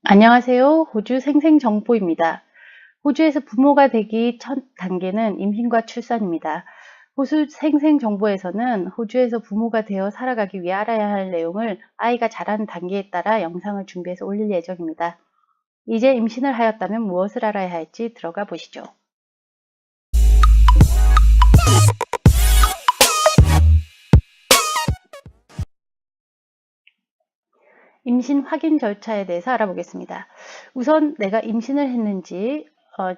안녕하세요. 호주 생생정보입니다. 호주에서 부모가 되기 첫 단계는 임신과 출산입니다. 호주 생생정보에서는 호주에서 부모가 되어 살아가기 위해 알아야 할 내용을 아이가 자라는 단계에 따라 영상을 준비해서 올릴 예정입니다. 이제 임신을 하였다면 무엇을 알아야 할지 들어가 보시죠. 임신 확인 절차에 대해서 알아보겠습니다. 우선 내가 임신을 했는지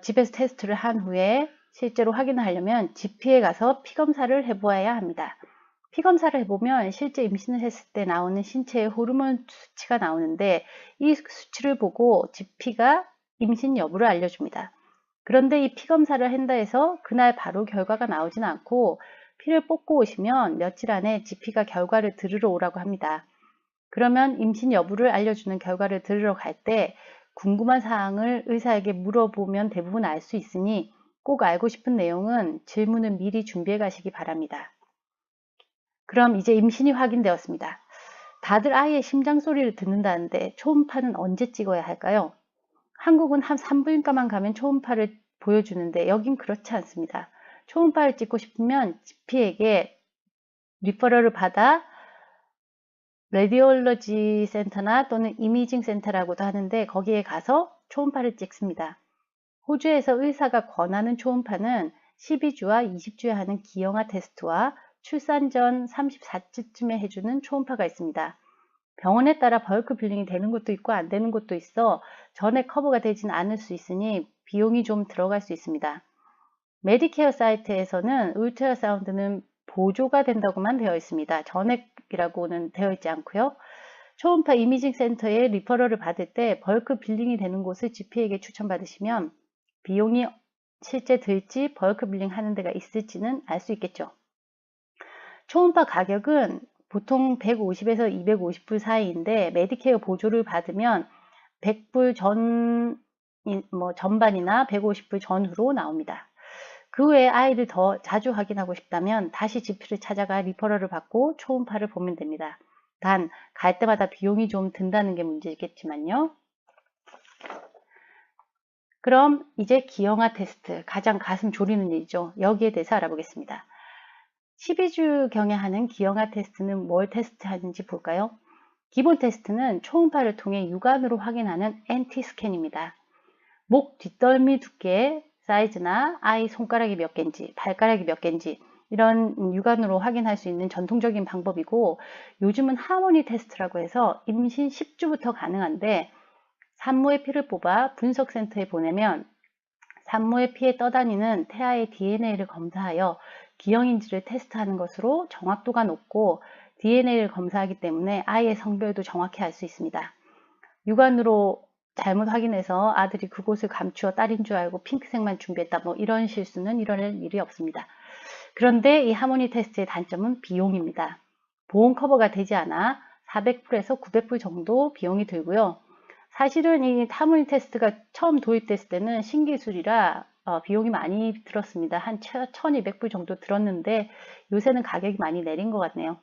집에서 테스트를 한 후에 실제로 확인을 하려면 GP에 가서 피검사를 해보아야 합니다. 피검사를 해보면 실제 임신을 했을 때 나오는 신체의 호르몬 수치가 나오는데 이 수치를 보고 GP가 임신 여부를 알려줍니다. 그런데 이 피검사를 한다 해서 그날 바로 결과가 나오진 않고 피를 뽑고 오시면 며칠 안에 GP가 결과를 들으러 오라고 합니다. 그러면 임신 여부를 알려주는 결과를 들으러 갈 때 궁금한 사항을 의사에게 물어보면 대부분 알 수 있으니 꼭 알고 싶은 내용은 질문을 미리 준비해 가시기 바랍니다. 그럼 이제 임신이 확인되었습니다. 다들 아이의 심장 소리를 듣는다는데 초음파는 언제 찍어야 할까요? 한국은 한 산부인과만 가면 초음파를 보여주는데 여긴 그렇지 않습니다. 초음파를 찍고 싶으면 GP에게 리퍼럴을 받아 레디올러지 센터나 또는 이미징 센터라고도 하는데 거기에 가서 초음파를 찍습니다. 호주에서 의사가 권하는 초음파는 12주와 20주에 하는 기형아 테스트와 출산 전 34주쯤에 해주는 초음파가 있습니다. 병원에 따라 벌크 빌링이 되는 곳도 있고 안 되는 곳도 있어 전액 커버가 되진 않을 수 있으니 비용이 좀 들어갈 수 있습니다. 메디케어 사이트에서는 울트라사운드는 보조가 된다고만 되어 있습니다. 전액이라고는 되어 있지 않고요. 초음파 이미징 센터에 리퍼럴을 받을 때 벌크 빌링이 되는 곳을 GP에게 추천받으시면 비용이 실제 들지 벌크 빌링 하는 데가 있을지는 알 수 있겠죠. 초음파 가격은 보통 150에서 250불 사이인데 메디케어 보조를 받으면 100불 전반이나 150불 전후로 나옵니다. 그 외에 아이를 더 자주 확인하고 싶다면 다시 GP를 찾아가 리퍼럴을 받고 초음파를 보면 됩니다. 단 갈 때마다 비용이 좀 든다는 게 문제겠지만요. 그럼 이제 기형아 테스트, 가장 가슴 졸이는 일이죠. 여기에 대해서 알아보겠습니다. 12주경에 하는 기형아 테스트는 뭘 테스트하는지 볼까요? 기본 테스트는 초음파를 통해 육안으로 확인하는 NT 스캔입니다. 목 뒷덜미 두께, 사이즈나 아이 손가락이 몇 개인지, 발가락이 몇 개인지 이런 육안으로 확인할 수 있는 전통적인 방법이고 요즘은 하모니 테스트라고 해서 임신 10주부터 가능한데 산모의 피를 뽑아 분석센터에 보내면 산모의 피에 떠다니는 태아의 DNA를 검사하여 기형인지를 테스트하는 것으로 정확도가 높고 DNA를 검사하기 때문에 아이의 성별도 정확히 알 수 있습니다. 육안으로 잘못 확인해서 아들이 그곳을 감추어 딸인 줄 알고 핑크색만 준비했다 이런 실수는 일어날 일이 없습니다. 그런데 이 하모니 테스트의 단점은 비용입니다. 보험 커버가 되지 않아 400불에서 900불 정도 비용이 들고요. 사실은 이 하모니 테스트가 처음 도입됐을 때는 신기술이라 비용이 많이 들었습니다. 한 1200불 정도 들었는데 요새는 가격이 많이 내린 것 같네요.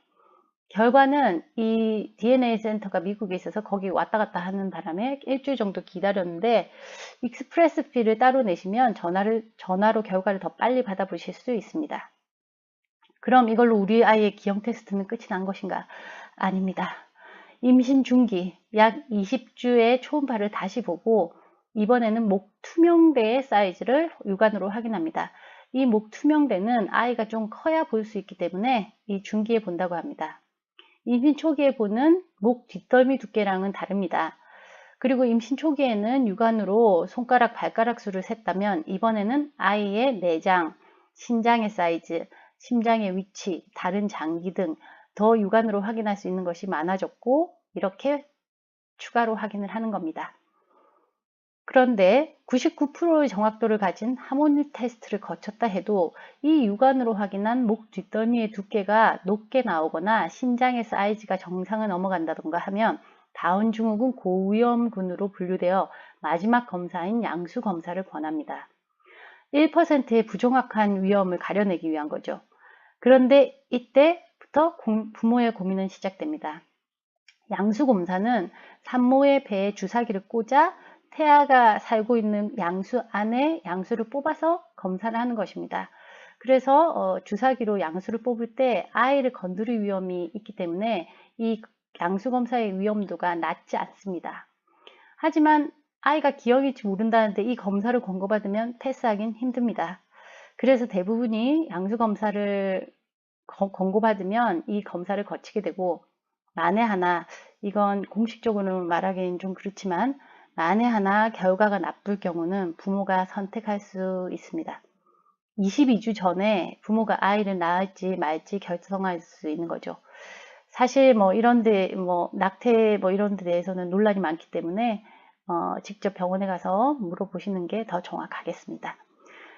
결과는 이 DNA 센터가 미국에 있어서 거기 왔다 갔다 하는 바람에 일주일 정도 기다렸는데 익스프레스 피를 따로 내시면 전화로 결과를 더 빨리 받아보실 수 있습니다. 그럼 이걸로 우리 아이의 기형 테스트는 끝이 난 것인가? 아닙니다. 임신 중기 약 20주의 초음파를 다시 보고 이번에는 목 투명대의 사이즈를 육안으로 확인합니다. 이 목 투명대는 아이가 좀 커야 볼 수 있기 때문에 이 중기에 본다고 합니다. 임신 초기에 보는 목 뒷덜미 두께랑은 다릅니다. 그리고 임신 초기에는 육안으로 손가락, 발가락 수를 셌다면 이번에는 아이의 내장, 신장의 사이즈, 심장의 위치, 다른 장기 등 더 육안으로 확인할 수 있는 것이 많아졌고 이렇게 추가로 확인을 하는 겁니다. 그런데 99%의 정확도를 가진 하모니 테스트를 거쳤다 해도 이 육안으로 확인한 목 뒷덜미의 두께가 높게 나오거나 신장의 사이즈가 정상을 넘어간다던가 하면 다운 증후군 고위험군으로 분류되어 마지막 검사인 양수 검사를 권합니다. 1%의 부정확한 위험을 가려내기 위한 거죠. 그런데 이때부터 부모의 고민은 시작됩니다. 양수검사는 산모의 배에 주사기를 꽂아 태아가 살고 있는 양수 안에 양수를 뽑아서 검사를 하는 것입니다. 그래서 주사기로 양수를 뽑을 때 아이를 건드릴 위험이 있기 때문에 이 양수검사의 위험도가 낮지 않습니다. 하지만 아이가 기형일지 모른다는데 이 검사를 권고받으면 패스하긴 힘듭니다. 그래서 대부분이 양수검사를 권고받으면 이 검사를 거치게 되고, 만에 하나, 이건 공식적으로는 말하기는 좀 그렇지만 만에 하나 결과가 나쁠 경우는 부모가 선택할 수 있습니다. 22주 전에 부모가 아이를 낳을지 말지 결정할 수 있는 거죠. 사실 이런데 낙태 이런 데 대해서는 논란이 많기 때문에 직접 병원에 가서 물어보시는 게 더 정확하겠습니다.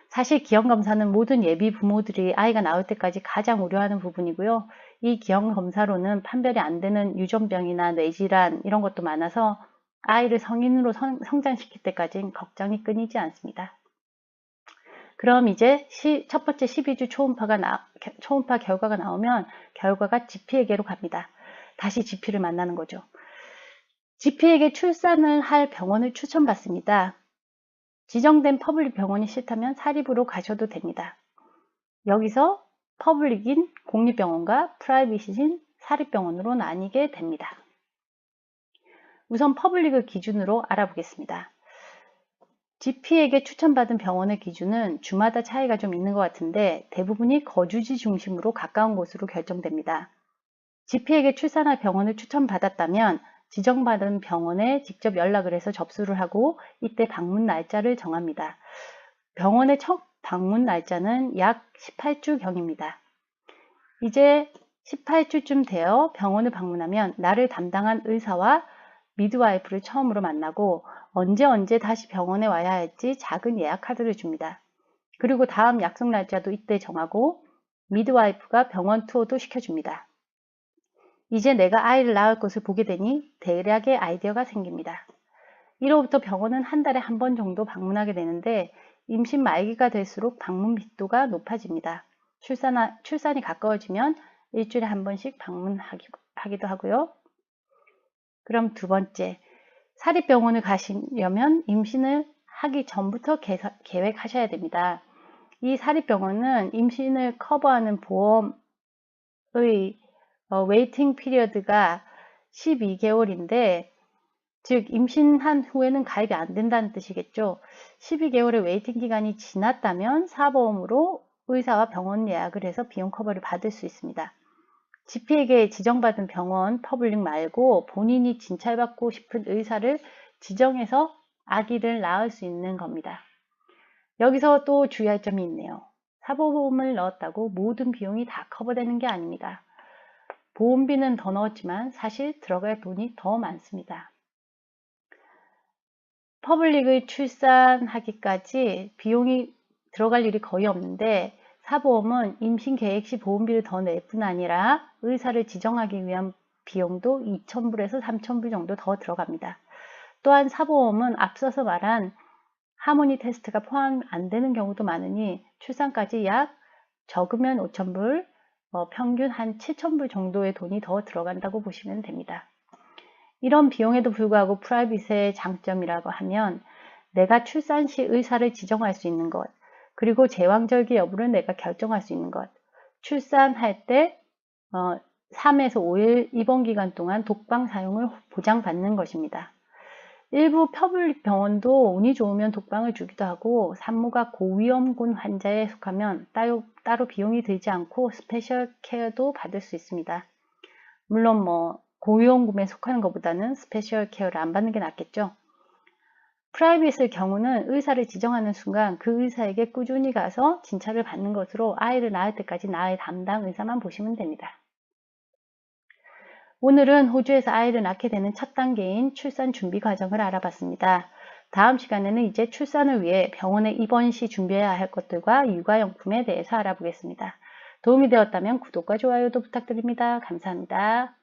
사실 기형검사는 모든 예비 부모들이 아이가 나올 때까지 가장 우려하는 부분이고요. 이 기형검사로는 판별이 안 되는 유전병이나 뇌질환 이런 것도 많아서 아이를 성인으로 성장시킬 때까지는 걱정이 끊이지 않습니다. 그럼 이제 첫 번째 12주 초음파 결과가 나오면 결과가 GP에게로 갑니다. 다시 GP를 만나는 거죠. GP에게 출산을 할 병원을 추천받습니다. 지정된 퍼블릭 병원이 싫다면 사립으로 가셔도 됩니다. 여기서 퍼블릭인 공립병원과 프라이빗인 사립병원으로 나뉘게 됩니다. 우선 퍼블릭을 기준으로 알아보겠습니다. GP에게 추천받은 병원의 기준은 주마다 차이가 좀 있는 것 같은데 대부분이 거주지 중심으로 가까운 곳으로 결정됩니다. GP에게 출산할 병원을 추천받았다면 지정받은 병원에 직접 연락을 해서 접수를 하고 이때 방문 날짜를 정합니다. 병원의 첫 방문 날짜는 약 18주경입니다. 이제 18주쯤 되어 병원을 방문하면 나를 담당한 의사와 미드와이프를 처음으로 만나고 언제 다시 병원에 와야 할지 작은 예약 카드를 줍니다. 그리고 다음 약속 날짜도 이때 정하고 미드와이프가 병원 투어도 시켜줍니다. 이제 내가 아이를 낳을 것을 보게 되니 대략의 아이디어가 생깁니다. 이로부터 병원은 한 달에 한 번 정도 방문하게 되는데 임신 말기가 될수록 방문 빈도가 높아집니다. 출산이 가까워지면 일주일에 한 번씩 방문하기도 하고요. 그럼 두 번째, 사립병원을 가시려면 임신을 하기 전부터 계획하셔야 됩니다. 이 사립병원은 임신을 커버하는 보험의 웨이팅 피리어드가 12개월인데 즉 임신한 후에는 가입이 안 된다는 뜻이겠죠. 12개월의 웨이팅 기간이 지났다면 사보험으로 의사와 병원 예약을 해서 비용 커버를 받을 수 있습니다. GP에게 지정받은 병원 퍼블릭 말고 본인이 진찰받고 싶은 의사를 지정해서 아기를 낳을 수 있는 겁니다. 여기서 또 주의할 점이 있네요. 사보험을 넣었다고 모든 비용이 다 커버되는 게 아닙니다. 보험비는 더 넣었지만 사실 들어갈 돈이 더 많습니다. 퍼블릭을 출산하기까지 비용이 들어갈 일이 거의 없는데 사보험은 임신 계획 시 보험비를 더 낼 뿐 아니라 의사를 지정하기 위한 비용도 2,000불에서 3,000불 정도 더 들어갑니다. 또한 사보험은 앞서서 말한 하모니 테스트가 포함 안 되는 경우도 많으니 출산까지 약 적으면 5,000불, 평균 한 7,000불 정도의 돈이 더 들어간다고 보시면 됩니다. 이런 비용에도 불구하고 프라이빗의 장점이라고 하면 내가 출산 시 의사를 지정할 수 있는 것, 그리고 제왕절개 여부를 내가 결정할 수 있는 것, 출산할 때 3에서 5일 입원 기간 동안 독방 사용을 보장받는 것입니다. 일부 퍼블릭 병원도 운이 좋으면 독방을 주기도 하고 산모가 고위험군 환자에 속하면 따로 비용이 들지 않고 스페셜 케어도 받을 수 있습니다. 물론 고위험군에 속하는 것보다는 스페셜 케어를 안 받는 게 낫겠죠. 프라이빗의 경우는 의사를 지정하는 순간 그 의사에게 꾸준히 가서 진찰을 받는 것으로 아이를 낳을 때까지 나의 담당 의사만 보시면 됩니다. 오늘은 호주에서 아이를 낳게 되는 첫 단계인 출산 준비 과정을 알아봤습니다. 다음 시간에는 이제 출산을 위해 병원에 입원 시 준비해야 할 것들과 육아용품에 대해서 알아보겠습니다. 도움이 되었다면 구독과 좋아요도 부탁드립니다. 감사합니다.